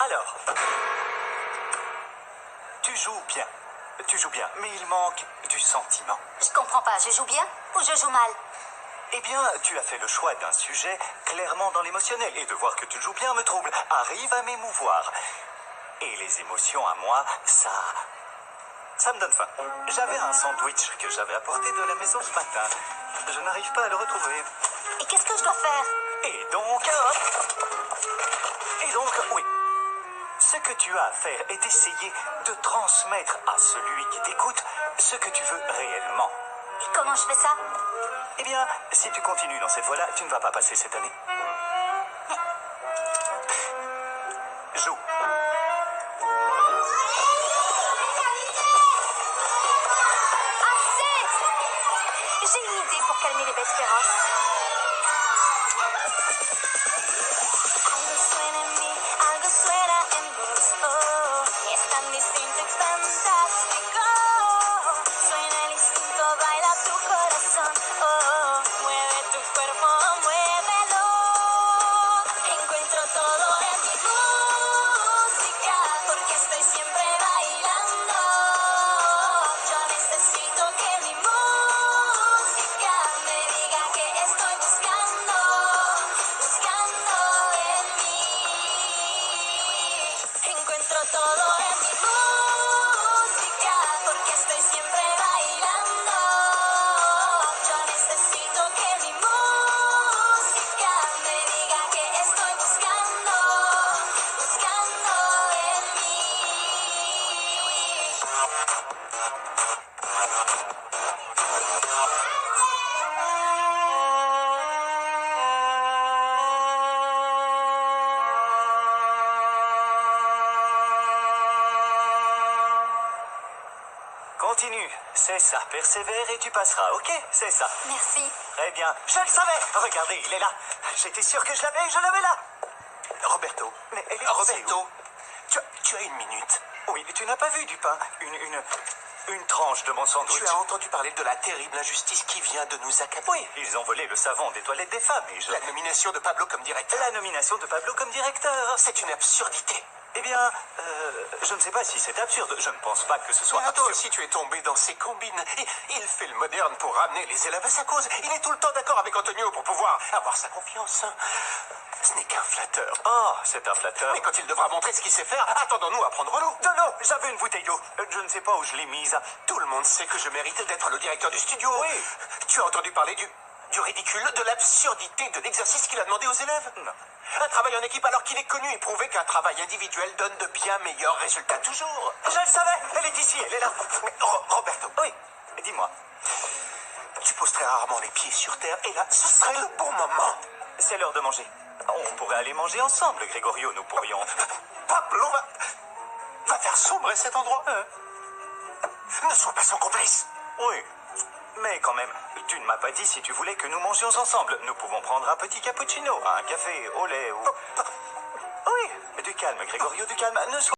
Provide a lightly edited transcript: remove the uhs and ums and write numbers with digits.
Alors, tu joues bien. Tu joues bien, mais il manque du sentiment. Je comprends pas, je joue bien ou je joue mal? Eh bien, tu as fait le choix d'un sujet clairement dans l'émotionnel. Et de voir que tu joues bien me trouble. Arrive à m'émouvoir. Et les émotions à moi, ça me donne faim. J'avais un sandwich que j'avais apporté de la maison ce matin. Je n'arrive pas à le retrouver. Et qu'est-ce que je dois faire? Et donc, oui. Ce que tu as à faire est d'essayer de transmettre à celui qui t'écoute ce que tu veux réellement. Et comment je fais ça? Eh bien, si tu continues dans cette voie-là, tu ne vas pas passer cette année. Joue. Assez! J'ai une idée pour calmer les bêtes féroces. Algo suena en vos, oh, es tan distinto y fantástico. Suena el instinto, baila tu corazón, oh, mueve tu cuerpo, muévelo. Encuentro todo en mi música, porque estoy siempre bailando. Yo necesito que mi música me diga que estoy buscando en mí. Encuentro todo en mi música, porque estoy siempre bailando. Yo necesito que mi música me diga que estoy buscando en mí. Continue, c'est ça. Persévère et tu passeras, ok? C'est ça. Merci. Très bien. Je le savais. Regardez, il est là. J'étais sûr que je l'avais là. Roberto. Mais elle est Roberto, tu as une minute. Oui, tu n'as pas vu du pain. Une tranche de mon sandwich. Tu as entendu parler de la terrible injustice qui vient de nous accabler. Oui, ils ont volé le savon des toilettes des femmes et La nomination de Pablo comme directeur. La nomination de Pablo comme directeur. C'est une absurdité. Eh bien, je ne sais pas si c'est absurde. Je ne pense pas que ce soit Toi absurde. aussi, tu es tombé dans ces combines. Il fait le moderne pour ramener les élèves à sa cause. Il est tout le temps d'accord avec Antonio pour pouvoir avoir sa confiance. Ce n'est qu'un flatteur. Oh, c'est un flatteur. Mais quand il devra montrer ce qu'il sait faire, attendons-nous à prendre l'eau. De l'eau. J'avais une bouteille d'eau. Je ne sais pas où je l'ai mise. Tout le monde sait que je mérite d'être le directeur du studio. Oui. Tu as entendu parler du ridicule, de l'absurdité de l'exercice qu'il a demandé aux élèves? Non. Un travail en équipe alors qu'il est connu et prouvé qu'un travail individuel donne de bien meilleurs résultats toujours. Je le savais. Elle est ici. Elle est là. Mais Roberto, Oui. Dis-moi. tu poses très rarement les pieds sur terre et là, ce serait le bon moment. C'est l'heure de manger. On pourrait aller manger ensemble, Gregorio. Nous pourrions... Pablo va faire sombrer cet endroit. Ne sois pas son complice. Oui. Mais quand même, tu ne m'as pas dit si tu voulais que nous mangions ensemble. Nous pouvons prendre un petit cappuccino, un café au lait ou... Oui, du calme, Gregorio, du calme. Ne sois